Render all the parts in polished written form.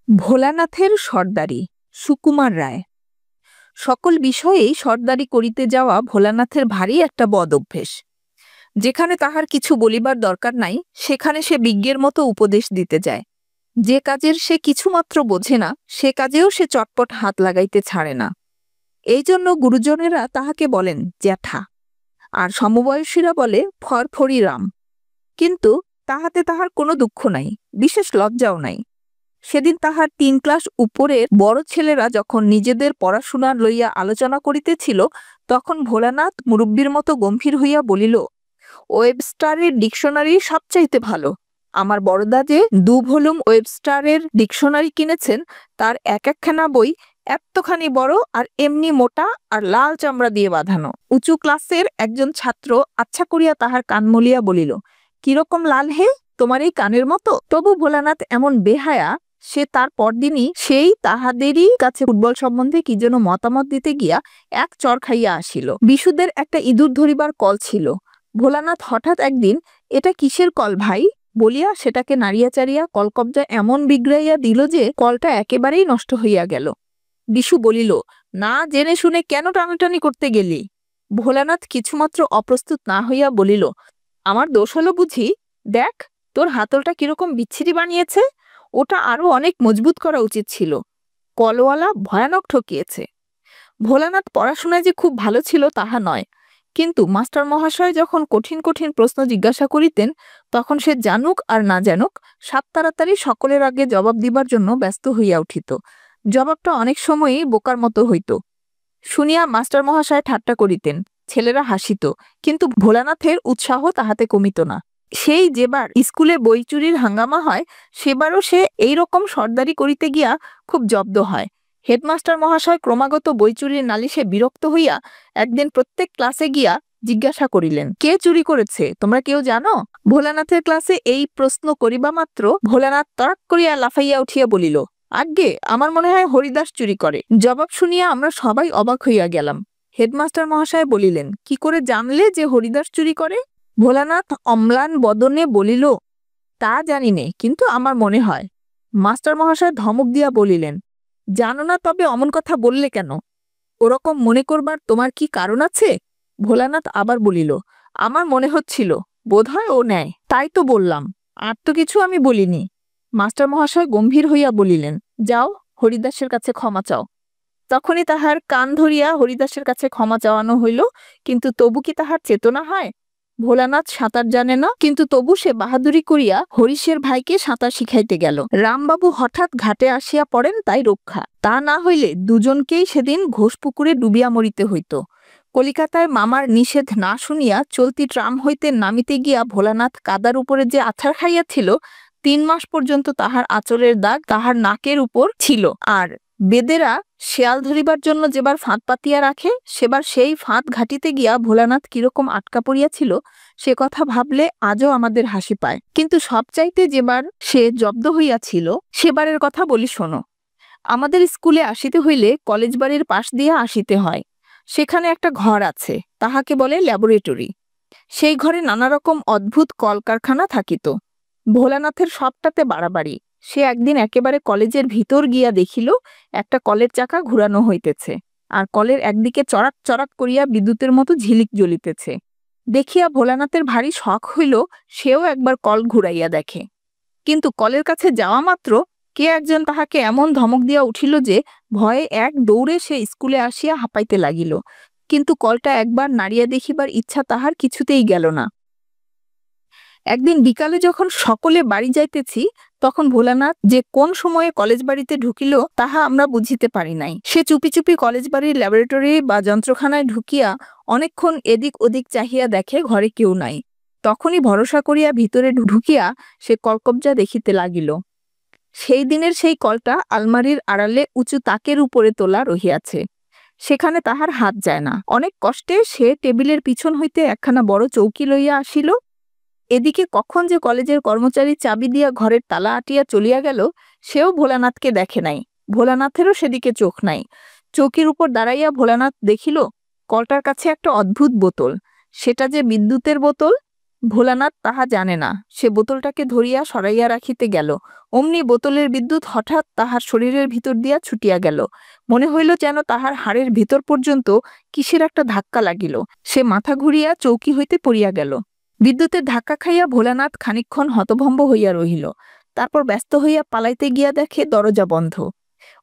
ভোলানাথের সর্দারি সুকুমার রায়। সকল বিষয়েই সর্দারি করিতে যাওয়া ভোলানাথের ভারী একটা বদ অভ্যেস। যেখানে তাহার কিছু বলিবার দরকার নাই সেখানে সে বিজ্ঞের মতো উপদেশ দিতে যায়। যে কাজের সে কিছুমাত্র বোঝে না সে কাজেও সে চটপট হাত লাগাইতে ছাড়ে না। এই জন্য গুরুজনেরা তাহাকে বলেন জ্যাঠা, আর সমবয়সীরা বলে ফরফরি রাম। কিন্তু তাহাতে তাহার কোনো দুঃখ নাই, বিশেষ লজ্জাও নাই। সেদিন তাহার ৩ ক্লাস উপরে বড় ছেলেরা যখন নিজেদের পড়াশুনা লইয়া আলোচনা করিতেছিল তখন ভোলানাথ মুরব্বীর মতো গম্ভীর হইয়া বলিল, ওয়েবস্টারের ডিকশনারি সবচাইতে ভালো। আমার বড়দা যে ২ ভলিউম ওয়েবস্টারের ডিকশনারি কিনেছেন তার এক একখানা বই এতখানি বড় আর এমনি মোটা আর লাল চামড়া দিয়ে বাঁধানো। উঁচু ক্লাসের একজন ছাত্র আচ্ছা করিয়া তাহার কান মলিয়া বলিল, কিরকম লাল হে, তোমার এই কানের মতো? তবু ভোলানাথ এমন বেহায়া, সে তার পরদিনই সেই তাহাদেরই কাছে ফুটবল সম্বন্ধে কি যেন মতামত দিতে গিয়া এক চর খাইয়া আসিল। বিশুদের একটা ইঁদুর ধরিবার কল ছিল। ভোলানাথ হঠাৎ একদিন, এটা কিসের কল ভাই বলিয়া সেটাকে নাড়িয়া চাড়িয়া কলকব্জা এমন বিগড়াইয়া দিল যে কলটা একেবারেই নষ্ট হইয়া গেল। বিশু বলিল, না জেনে শুনে কেন টানাটানি করতে গেলি? ভোলানাথ কিছুমাত্র অপ্রস্তুত না হইয়া বলিল, আমার দোষ হলো বুঝি? দেখ তোর হাতলটা কিরকম বিচ্ছিরি বানিয়েছে, ওটা আরো অনেক মজবুত করা উচিত ছিল। কলওয়ালা ভয়ানক ঠকিয়েছে। ভোলানাথ পড়াশোনায় যে খুব ভালো ছিল তাহা নয়, কিন্তু মাস্টার মহাশয় যখন কঠিন কঠিন প্রশ্ন জিজ্ঞাসা করিতেন তখন সে জানুক আর না জানুক সাত তাড়াতাড়ি সকলের আগে জবাব দিবার জন্য ব্যস্ত হইয়া উঠিত। জবাবটা অনেক সময়ই বোকার মতো হইত। শুনিয়া মাস্টার মহাশয় ঠাট্টা করিতেন, ছেলেরা হাসিত, কিন্তু ভোলানাথের উৎসাহ তাহাতে কমিত না। সেই যেবার স্কুলে বই চুরির হাঙ্গামা হয় সেবারও সে এই রকম সর্দারি করিতে গিয়া খুব জব্দ হয়। হেডমাস্টার মহাশয় ক্রমাগত বই চুরির নালিশে বিরক্ত হইয়া একদিন প্রত্যেক ক্লাসে গিয়া জিজ্ঞাসা করিলেন, কে চুরি করেছে তোমরা কেউ জানো? ভোলানাথের ক্লাসে এই প্রশ্ন করিবা মাত্র ভোলানাথ তড়াক করিয়া লাফাইয়া উঠিয়া বলিল, আজ্ঞে আমার মনে হয় হরিদাস চুরি করে। জবাব শুনিয়া আমরা সবাই অবাক হইয়া গেলাম। হেডমাস্টার মহাশয় বলিলেন, কি করে জানলে যে হরিদাস চুরি করে? ভোলানাথ অম্লান বদনে বলিল, তা জানি নে, কিন্তু আমার মনে হয়। মাস্টার মহাশয় ধমক দিয়া বলিলেন, জানো না তবে অমন কথা বললে কেন? ওরকম মনে করবার তোমার কি কারণ আছে? ভোলানাথ আবার বলিল, আমার মনে হচ্ছিল, বোধহয় ও নেয়, তাই তো বললাম, আর তো কিছু আমি বলিনি। মাস্টার মহাশয় গম্ভীর হইয়া বলিলেন, যাও হরিদাসের কাছে ক্ষমা চাও। তখনই তাহার কান ধরিয়া হরিদাসের কাছে ক্ষমা চাওয়ানো হইল, কিন্তু তবু কি তাহার চেতনা হয়? ভোলানাথ সাঁতার জানে না, কিন্তু তবু সে বাহাদুরি করিয়া হরিশের ভাইকে সাঁতার শিখাইতে গেল। রামবাবু হঠাৎ ঘাটে আসিয়া পড়েন, তাই রক্ষা। তা না হইলে দুজনকেই সেদিন ঘোষপুকুরে ডুবিয়া মরিতে হইত। কলিকাতায় মামার নিষেধ না শুনিয়া চলতি ট্রাম হইতে নামিতে গিয়া ভোলানাথ কাদার উপরে যে আছাড় খাইয়াছিল ৩ মাস পর্যন্ত তাহার আঁচলের দাগ তাহার নাকের উপর ছিল। আর বেদেরা শেয়াল ধরিবার জন্য যেবার ফাঁদ পাতিয়া রাখে সেবার সেই ফাঁদ ঘাটিতে গিয়া ভোলানাথ কিরকম আটকা পড়িয়াছিল সে কথা ভাবলে আজও আমাদের হাসি পায়। কিন্তু সবচাইতে যেবার সে জব্দ হইয়াছিল সেবারের কথা বলি শোনো। আমাদের স্কুলে আসিতে হইলে কলেজ বাড়ির পাশ দিয়া আসিতে হয়। সেখানে একটা ঘর আছে, তাহাকে বলে ল্যাবরেটরি। সেই ঘরে নানা রকম অদ্ভুত কলকারখানা থাকিত। ভোলানাথের সবটাতে বাড়াবাড়ি। সে একদিন একেবারে কলেজের ভিতর গিয়া দেখিল একটা কলের চাকা ঘুরানো হইতেছে, আর কলের একদিকে চড়াক চড়াক করিয়া বিদ্যুতের মতো ঝিলিক জ্বলিতেছে। দেখিয়া ভোলানাথের ভারী শখ হইল, সেও একবার কল ঘুরাইয়া দেখে। কিন্তু কলের কাছে যাওয়া মাত্র কে একজন তাহাকে এমন ধমক দিয়া উঠিল যে ভয়ে এক দৌড়ে সে স্কুলে আসিয়া হাঁপাইতে লাগিল। কিন্তু কলটা একবার নাড়িয়া দেখিবার ইচ্ছা তাহার কিছুতেই গেল না। একদিন বিকালে যখন সকলে বাড়ি যাইতেছি তখন ভোলানাথ যে কোন সময়ে কলেজ বাড়িতে ঢুকিল তাহা আমরা বুঝিতে পারি নাই। সে চুপি চুপি কলেজ বাড়ির ল্যাবরেটরি বা যন্ত্রখানায় ঢুকিয়া অনেকক্ষণ এদিক ওদিক চাহিয়া দেখে ঘরে কেউ নাই। তখনই ভরসা করিয়া ভিতরে ঢুকিয়া সে কলকব্জা দেখিতে লাগিল। সেই দিনের সেই কলটা আলমারির আড়ালে উঁচু তাকের উপরে তোলা রহিয়াছে। সেখানে তাহার হাত যায় না। অনেক কষ্টে সে টেবিলের পিছন হইতে একখানা বড় চৌকি লইয়া আসিল। এদিকে কখন যে কলেজের কর্মচারী চাবি দিয়া ঘরের তালা আটিয়া চলিয়া গেল সেও ভোলানাথকে দেখে নাই। ভোলানাথেরও সেদিকে চোখ নাই। চৌকির উপর দাঁড়াইয়া ভোলানাথ দেখিল কলটার কাছে একটা অদ্ভুত বোতল। সেটা যে বিদ্যুতের বোতল। ভোলানাথ তাহা জানে না। সে বোতলটাকে ধরিয়া সরাইয়া রাখিতে গেল, অমনি বোতলের বিদ্যুৎ হঠাৎ তাহার শরীরের ভিতর দিয়া ছুটিয়া গেল। মনে হইল যেন তাহার হাড়ের ভিতর পর্যন্ত কিসের একটা ধাক্কা লাগিল। সে মাথা ঘুরিয়া চৌকি হইতে পড়িয়া গেল। বিদ্যুতের ধাক্কা খাইয়া ভোলানাথ খানিকক্ষণ হতভম্ব হইয়া রহিল। তারপর ব্যস্ত হইয়া পালাইতে গিয়া দেখে দরজা বন্ধ।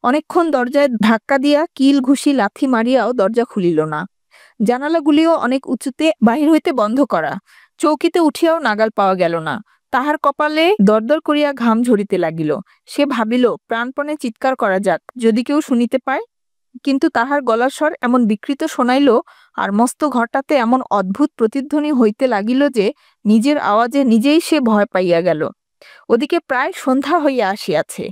অনেকক্ষণ দরজায় ধাক্কা দিয়া কিল ঘুষি লাথি মারিয়াও দরজা খুলিল না। জানালাগুলিও অনেক উঁচুতে বাহির হইতে বন্ধ করা। চৌকিতে উঠিয়াও নাগাল পাওয়া গেল না। তাহার কপালে দরদর করিয়া ঘাম ঝরিতে লাগিল। সে ভাবিল প্রাণপণে চিৎকার করা যাক, যদি কেউ শুনিতে পায়। কিন্তু তাহার গলার স্বর এমন বিকৃত শোনাইল আর মস্ত ঘরটাতে এমন অদ্ভুত প্রতিধ্বনি হইতে লাগিল যে নিজের আওয়াজে নিজেই সে ভয় পাইয়া গেল। ওদিকে প্রায় সন্ধ্যা হইয়া আসিয়াছে।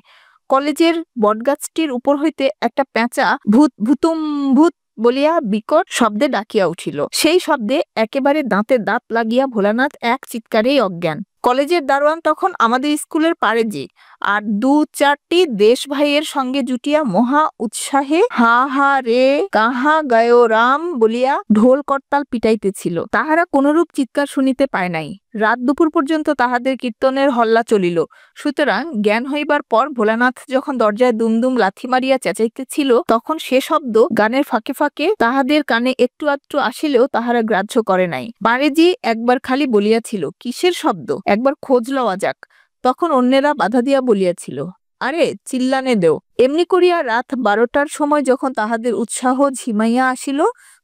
কলেজের বটগাছটির উপর হইতে একটা পেঁচা ভূত ভূতুম ভূত বলিয়া বিকট শব্দে ডাকিয়া উঠিল। সেই শব্দে একেবারে দাঁতে দাঁত লাগিয়া ভোলানাথ এক চিৎকারেই অজ্ঞান। কলেজের দারোয়ান তখন আমাদের স্কুলের পারেজি আর ২-৪টি দেশ ভাইয়ের সঙ্গে জুটিয়া মহা উৎসাহে হা হা রে কাহা গায়ো রাম বলিয়া ঢোল করতাল পিটাইতেছিল। তাহারা কোনরূপ চিৎকার শুনিতে পায় নাই। রাত দুপুর পর্যন্ত তাহাদের কীর্তনের হল্লা চলিল। সুতরাং জ্ঞান হইবার পর ভোলানাথ যখন দরজায় দুমদুম লাথি মারিয়া চেঁচাইতেছিল, তখন সে শব্দ গানের ফাঁকে ফাঁকে তাহাদের কানে একটু আধটু আসিলেও তাহারা গ্রাহ্য করে নাই। পারেজি একবার খালি বলিয়াছিল, কিসের শব্দ, একবার খোঁজ লওয়া যাক। তখন অন্যেরা বাধা দিয়া বলিয়াছিল, আরে চিল্লানে দেও। এমনি করিয়া রাত 12টার সময় যখন তাহাদের উৎসাহ ঝিমাইয়া আসিল,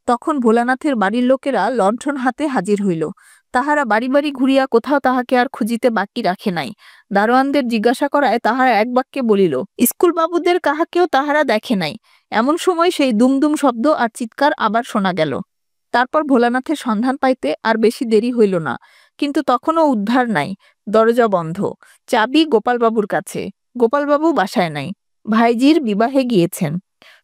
তখন ভোলানাথের বাড়ির লোকেরা লণ্ঠন হাতে হাজির হইল। তাহারা বাড়ি বাড়ি ঘুরিয়া কোথাও তাহাকে আর খুঁজিতে বাকি রাখে নাই। দারোয়ানদের জিজ্ঞাসা করায় তাহারা এক বাক্যে বলিল, স্কুল বাবুদের কাহাকেও তাহারা দেখে নাই। এমন সময় সেই দুমদুম শব্দ আর চিৎকার আবার শোনা গেল। তারপর ভোলানাথের সন্ধান পাইতে আর বেশি দেরি হইল না, কিন্তু তখনও উদ্ধার নাই। দরজা বন্ধ, চাবি গোপালবাবুর কাছে। গোপালবাবু বাসায় নাই, ভাইজির বিবাহে গিয়েছেন,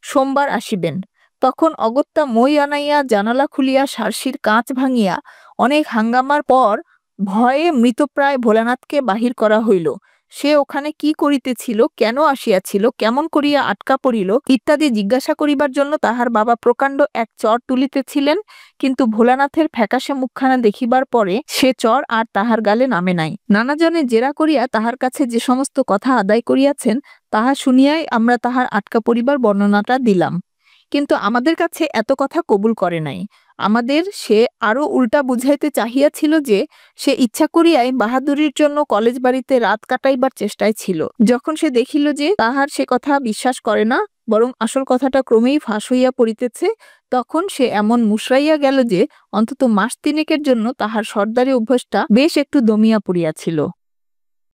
সোমবার আসিবেন। তখন অগত্যা মই আনাইয়া জানালা খুলিয়া সারসির কাঁচ ভাঙিয়া অনেক হাঙ্গামার পর ভয়ে মৃতপ্রায় ভোলানাথকে বাহির করা হইল। সে ওখানে কি করিতেছিল, কেন আসিয়াছিল, কেমন করিয়া আটকা পড়িল ইত্যাদি জিজ্ঞাসা করিবার জন্য তাহার বাবা প্রকাণ্ড এক চর তুলিতেছিলেন, কিন্তু ভোলানাথের ফ্যাকাশে মুখখানা দেখিবার পরে সে চর আর তাহার গালে নামে নাই। নানাজনে জেরা করিয়া তাহার কাছে যে সমস্ত কথা আদায় করিয়াছেন, তাহা শুনিয়াই আমরা তাহার আটকা পড়িবার বর্ণনাটা দিলাম। কিন্তু আমাদের কাছে এত কথা কবুল করে নাই। আমাদের সে আরো উল্টা বুঝাইতে চাহিয়াছিল যে সে ইচ্ছা করিয়াই বাহাদুরির জন্য কলেজ বাড়িতে রাত কাটাইবার চেষ্টায় ছিল। যখন সে দেখিল যে তাহার সে কথা বিশ্বাস করে না, বরং আসল কথাটা ক্রমেই ফাঁস হইয়া পড়িতেছে, তখন সে এমন মুশরাইয়া গেল যে অন্তত মাস তিনেকের জন্য তাহার সর্দারি অভ্যাসটা বেশ একটু দমিয়া পড়িয়াছিল।